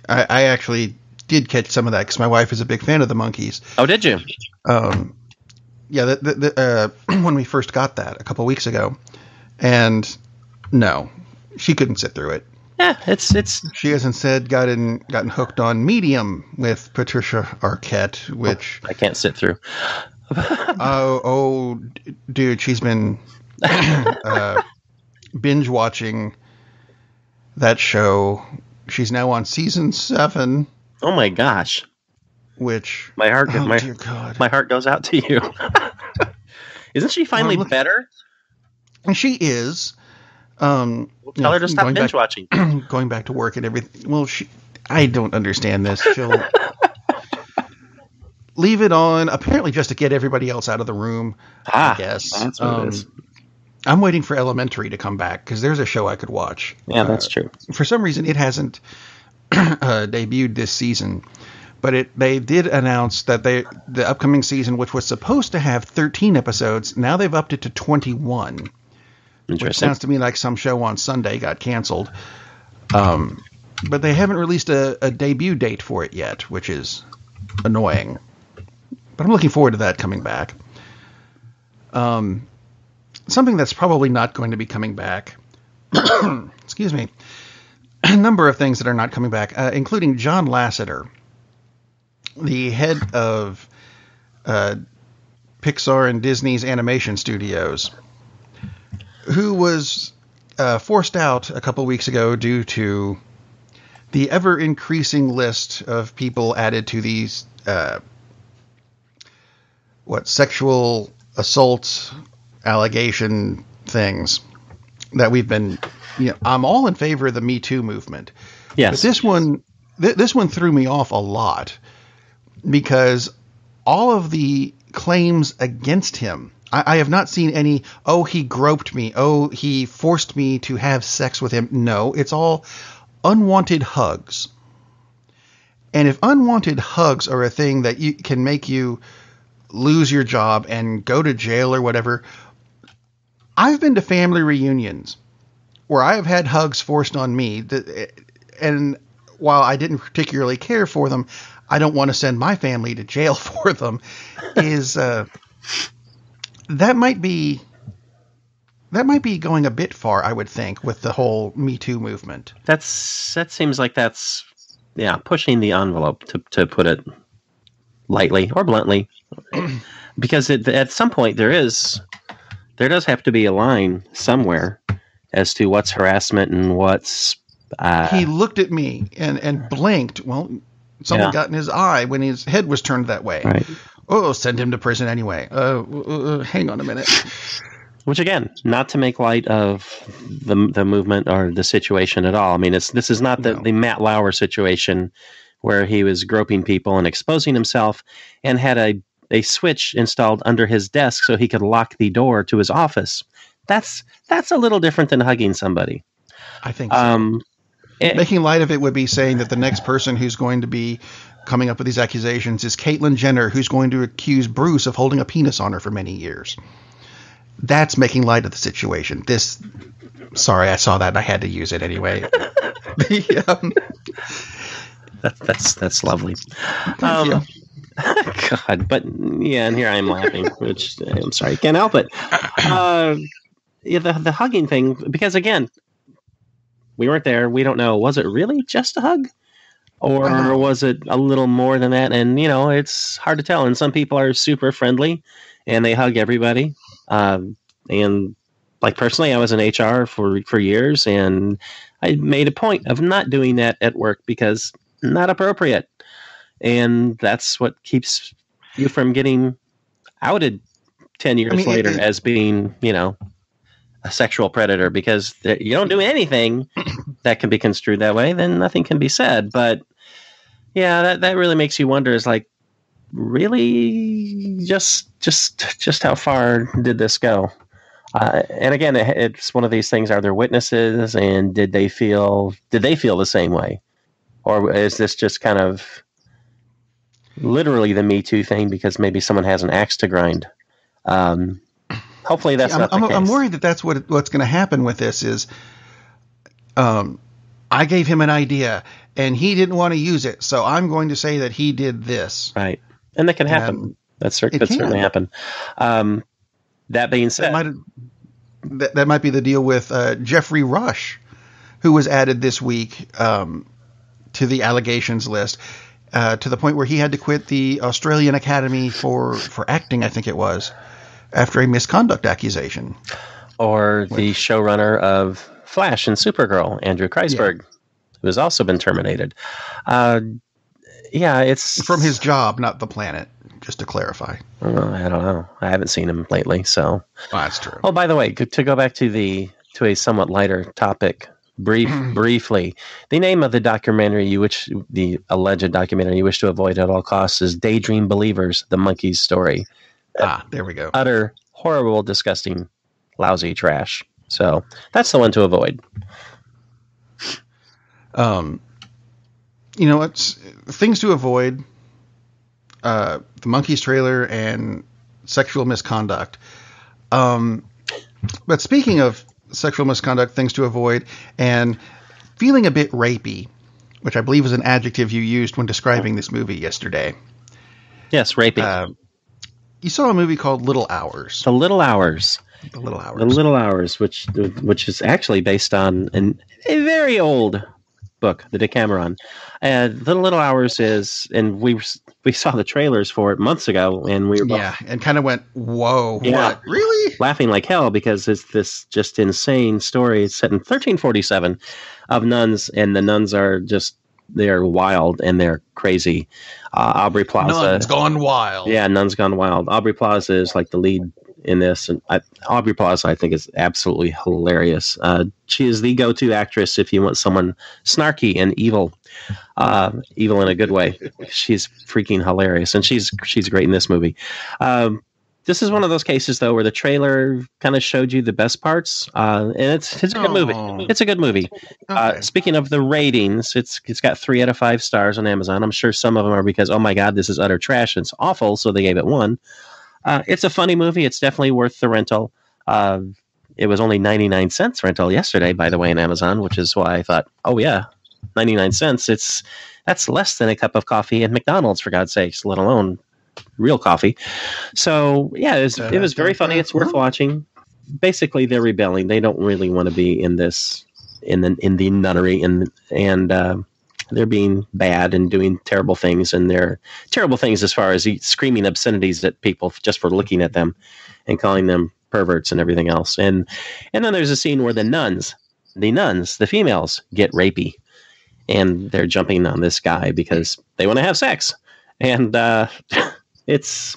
I actually did catch some of that because my wife is a big fan of the Monkees. Oh, did you? Yeah, when we first got that a couple weeks ago, and no, she couldn't sit through it. Yeah, it's. She has instead gotten hooked on Medium with Patricia Arquette, which I can't sit through. Dude, she's been binge watching that show. She's now on season 7. Oh my gosh! Which my heart, dear God, my heart goes out to you. Isn't she finally better? She is. We'll tell her to stop binge watching. Going back to work and everything. Well, I don't understand this. She'll leave it on, apparently just to get everybody else out of the room. I guess that's what it is. I'm waiting for Elementary to come back because there's a show I could watch. Yeah, that's true. For some reason, it hasn't debuted this season, but they did announce that the upcoming season, which was supposed to have 13 episodes, now they've upped it to 21. Which sounds to me like some show on Sunday got canceled. But they haven't released a debut date for it yet, which is annoying. But I'm looking forward to that coming back. Something that's probably not going to be coming back. Excuse me. A number of things that are not coming back, including John Lasseter, the head of Pixar and Disney's animation studios, who was forced out a couple weeks ago due to the ever-increasing list of people added to these sexual assault allegation things that we've been, I'm all in favor of the Me Too movement. Yes. But this one threw me off a lot because all of the claims against him, I have not seen any, he groped me, he forced me to have sex with him. No, it's all unwanted hugs. And if unwanted hugs are a thing that can make you lose your job and go to jail or whatever, I've been to family reunions where I have had hugs forced on me, and while I didn't particularly care for them, I don't want to send my family to jail for them, that might be going a bit far, I would think, with the whole Me Too movement. That seems like that's pushing the envelope, to put it lightly or bluntly, because at some point there does have to be a line somewhere as to what's harassment and what's. He looked at me and blinked. Well, something got in his eye when his head was turned that way. Right. Oh, send him to prison anyway. Hang on a minute. Which, again, not to make light of the movement or the situation at all. I mean, this is not the Matt Lauer situation where he was groping people and exposing himself and had a switch installed under his desk so he could lock the door to his office. That's a little different than hugging somebody. I think so. Making light of it would be saying that the next person who's going to be coming up with these accusations is Caitlyn Jenner, who's going to accuse Bruce of holding a penis on her for many years. That's making light of the situation. Sorry, I saw that and I had to use it anyway. That's lovely. Thank you. God, but yeah, and here I am laughing, which I'm sorry, I can't help it. Yeah, the hugging thing, because again, we weren't there. We don't know. Was it really just a hug? Or was it a little more than that? And, it's hard to tell. And some people are super friendly and they hug everybody. And like personally, I was in HR for years, and I made a point of not doing that at work because not appropriate. And that's what keeps you from getting outed 10 years later as being, a sexual predator, because you don't do anything that can be construed that way, then nothing can be said. But yeah, that really makes you wonder, is like, really just how far did this go? And again, it's one of these things. Are there witnesses, and did they feel the same way? Or is this just kind of literally the Me Too thing because maybe someone has an axe to grind? Hopefully that's not the case. I'm worried that that's what's going to happen with this is, I gave him an idea and he didn't want to use it, so I'm going to say that he did this. Right. And that can happen. That certainly happen. That being said, that might be the deal with Jeffrey Rush, who was added this week to the allegations list, to the point where he had to quit the Australian Academy for acting, I think it was, after a misconduct accusation. Or the showrunner of Flash and Supergirl, Andrew Kreisberg, who has also been terminated. It's from his job, not the planet, just to clarify. I don't know. I haven't seen him lately, so. That's true. Oh, by the way, to go back to a somewhat lighter topic, briefly, the name of the the alleged documentary you wish to avoid at all costs is Daydream Believers, the Monkees story. There we go. Utter, horrible, disgusting, lousy trash. So that's the one to avoid. It's things to avoid. The Monkees trailer and sexual misconduct. But speaking of sexual misconduct, things to avoid, and feeling a bit rapey, which I believe is an adjective you used when describing this movie yesterday. Yes, rapey. You saw a movie called Little Hours. The Little Hours. The Little Hours. The Little Hours, which is actually based on a very old book, the Decameron. The Little Hours is, and we saw the trailers for it months ago, and we were both, and kind of went, whoa, what? Really? Laughing like hell, because it's this just insane story. It's set in 1347 of nuns, and the nuns are they're wild and they're crazy. Aubrey Plaza. Nuns Gone Wild. Yeah, Nuns Gone Wild. Aubrey Plaza is like the lead in this, and Aubrey Plaza, I think, is absolutely hilarious. She is the go-to actress if you want someone snarky and evil in a good way. She's freaking hilarious, and she's great in this movie. This is one of those cases, though, where the trailer kind of showed you the best parts, and it's a good movie. It's a good movie. Okay. Speaking of the ratings, it's got 3 out of 5 stars on Amazon. I'm sure some of them are because, oh my God, this is utter trash. It's awful, so they gave it 1. It's a funny movie. It's definitely worth the rental. It was only 99 cents rental yesterday, by the way, on Amazon, which is why I thought, oh yeah, 99 cents. That's less than a cup of coffee at McDonald's, for God's sakes, let alone real coffee. So yeah, it was very funny. It's worth watching. Basically, they're rebelling. They don't really want to be in the nunnery, and they're being bad and doing terrible things, and they're terrible things as far as screaming obscenities at people just for looking at them and calling them perverts and everything else. And then there's a scene where the nuns, the females, get rapey, and they're jumping on this guy because they want to have sex. And it's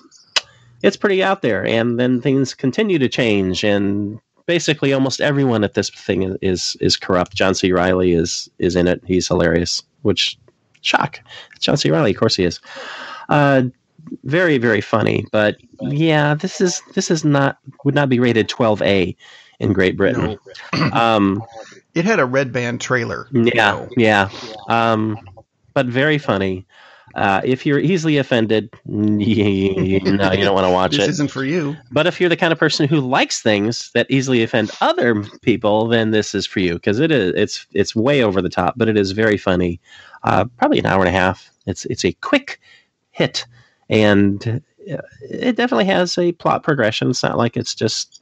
pretty out there. And then things continue to change, and basically almost everyone at this thing is corrupt. John C. Reilly is in it. He's hilarious, which shock. John C. Reilly, of course he is. very, very funny. But yeah, this is not would not be rated 12A in Great Britain. No. It had a red band trailer. Yeah. But very funny. If you're easily offended, no, you don't want to watch This it. This isn't for you. But if you're the kind of person who likes things that easily offend other people, then this is for you, because it's way over the top, but it is very funny. Probably an hour and a half. It's a quick hit, and it definitely has a plot progression. It's not like it's just.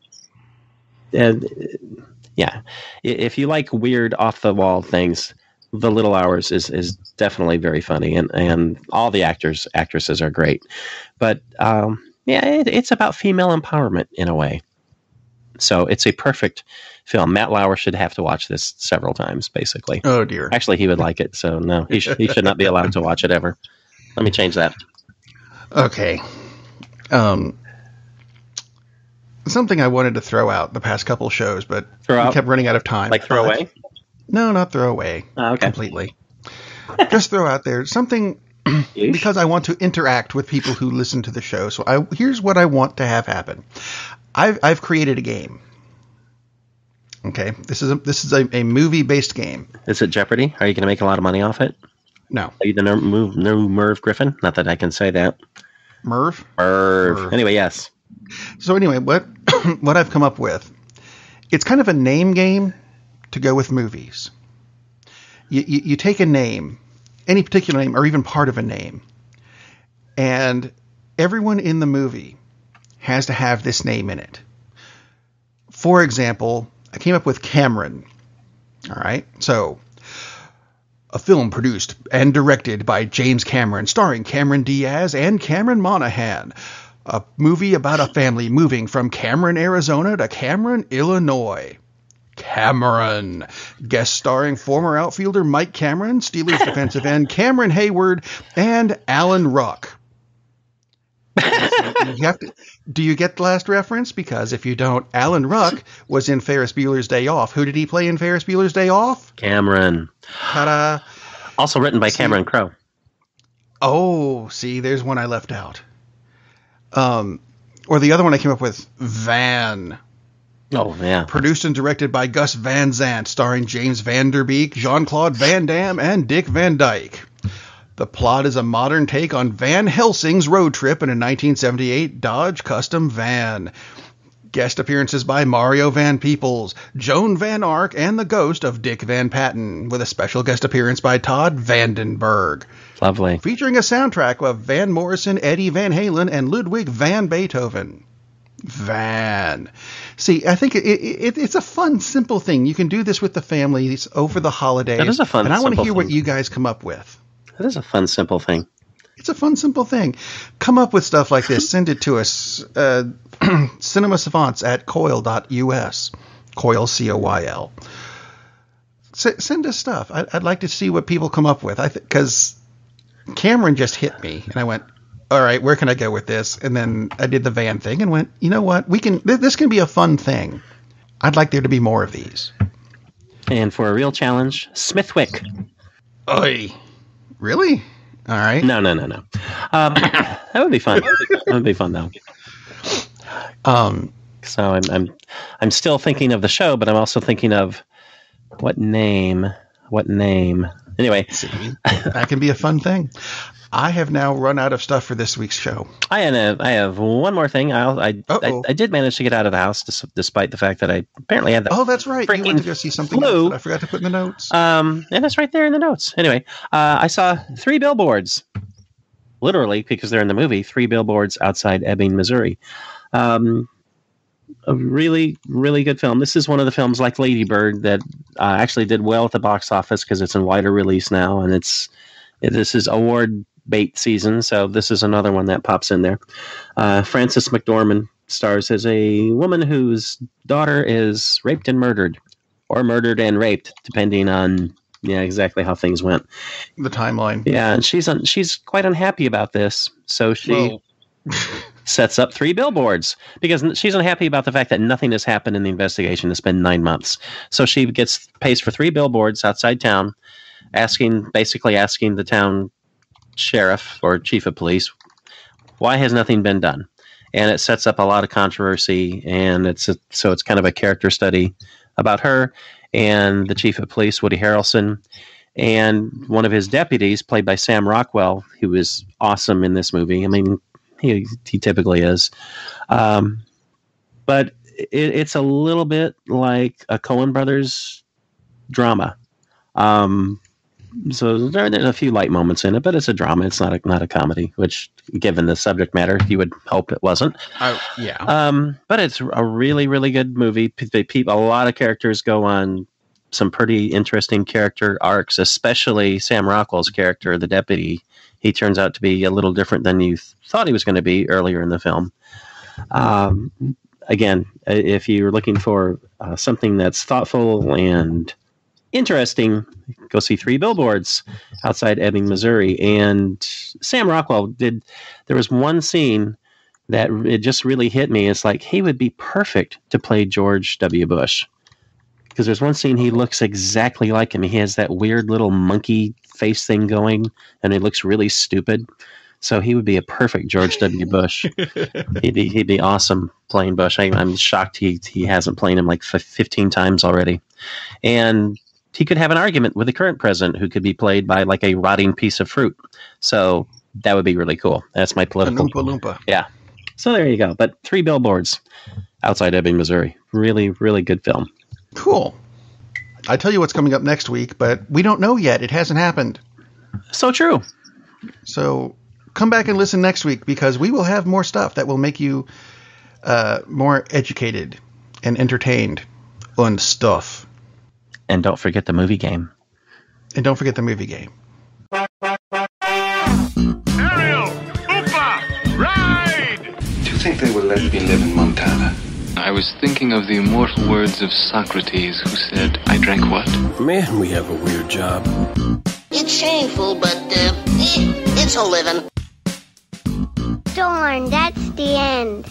Yeah, if you like weird, off the wall things, The Little Hours is definitely very funny, and all the actresses are great. But it's about female empowerment in a way. So it's a perfect film. Matt Lauer should have to watch this several times, basically. Oh dear. Actually, he would like it. So no, he should not be allowed to watch it ever. Let me change that. Okay. Something I wanted to throw out the past couple shows, but we kept running out of time. Like throw away? No, not throw away. Okay. Completely. Just throw out there something because I want to interact with people who listen to the show. So here's what I want to have happen. I've created a game. Okay, this is a movie-based game. Is it Jeopardy? Are you going to make a lot of money off it? No. Are you the new Merv Griffin? Not that I can say that. Merv. Anyway, yes. So anyway, what I've come up with, it's kind of a name game to go with movies. You take a name, any particular name, or even part of a name, and everyone in the movie has to have this name in it. For example, I came up with Cameron. All right, so a film produced and directed by James Cameron, starring Cameron Diaz and Cameron Monaghan. A movie about a family moving from Cameron, Arizona to Cameron, Illinois. Cameron. Guest starring former outfielder Mike Cameron, Steelers defensive end Cameron Hayward, and Alan Ruck. Do you get the last reference? Because if you don't, Alan Ruck was in Ferris Bueller's Day Off. Who did he play in Ferris Bueller's Day Off? Cameron. Ta-da. Also written by Cameron Crowe. Oh, see, there's one I left out. Or the other one I came up with, Van. Oh, yeah. Produced and directed by Gus Van Sant, starring James Van Der Beek, Jean-Claude Van Damme, and Dick Van Dyke. The plot is a modern take on Van Helsing's road trip in a 1978 Dodge Custom van. Guest appearances by Mario Van Peebles, Joan Van Ark, and the ghost of Dick Van Patten, with a special guest appearance by Todd Vandenberg. Lovely. Featuring a soundtrack of Van Morrison, Eddie Van Halen, and Ludwig van Beethoven. Van. See, I think it's a fun, simple thing. You can do this with the families over the holidays. That is a fun, and I want to hear thing. what you guys come up with. That is a fun, simple thing. It's a fun, simple thing. Come up with stuff like this. Send it to us. Cinema Savants at coil.us. Coil, C-O-Y-L. Send us stuff. I'd like to see what people come up with. Because Cameron just hit me, and I went, all right, where can I go with this? And then I did the van thing and went, you know what? This can be a fun thing. I'd like there to be more of these. And for a real challenge, Smithwick. Oy. Really? All right. No. That would be fun. That would be fun, though. So I'm still thinking of the show, but I'm also thinking of what name. Anyway, see, that can be a fun thing. I have now run out of stuff for this week's show. I have one more thing. I did manage to get out of the house despite the fact that I apparently had the that's right. You went to go see something else that I forgot to put in the notes. And it's right there in the notes. Anyway, I saw 3 billboards, literally, because they're in the movie, 3 billboards outside Ebbing, Missouri. A really, really good film. This is one of the films like Lady Bird that actually did well at the box office because it's in wider release now, and this is award bait season, so this is another one that pops in there. Frances McDormand stars as a woman whose daughter is raped and murdered, or murdered and raped, depending on exactly how things went. The timeline. Yeah, and she's quite unhappy about this, so she sets up 3 billboards because she's unhappy about the fact that nothing has happened in the investigation. It's been 9 months, so she pays for 3 billboards outside town, basically asking the town sheriff or chief of police, Why has nothing been done? And it sets up a lot of controversy, and it's kind of a character study about her and the chief of police, Woody Harrelson, and one of his deputies, played by Sam Rockwell, who is awesome in this movie. I mean, he typically is. But it's a little bit like a Coen Brothers drama. So there's a few light moments in it, but it's a drama. It's not a comedy, which, given the subject matter, you would hope it wasn't. Yeah. But it's a really, really good movie. A lot of characters go on some pretty interesting character arcs, especially Sam Rockwell's character, the deputy. He turns out to be a little different than you thought he was going to be earlier in the film. Again, if you're looking for something that's thoughtful and interesting, go see 3 Billboards outside Ebbing, Missouri. And Sam Rockwell there was one scene that it just really hit me. It's like he would be perfect to play George W. Bush. Because there's one scene he looks exactly like him. He has that weird little monkey face thing going, and he looks really stupid. So he would be a perfect George W. Bush. He'd be awesome playing Bush. I'm shocked he hasn't played him like 15 times already. And he could have an argument with the current president, who could be played by like a rotting piece of fruit. So that would be really cool. That's my political. Oompa Loompa. Yeah. So there you go. But 3 Billboards outside Ebbing, Missouri. Really, really good film. Cool. I tell you what's coming up next week, but we don't know yet. It hasn't happened. So true. So come back and listen next week, because we will have more stuff that will make you more educated and entertained on stuff. And don't forget the movie game. Ariel, Oompa, ride! Do you think they will let me live in Montana? I was thinking of the immortal words of Socrates, who said, I drank what? Man, we have a weird job. It's shameful, but it's a living. Darn, that's the end.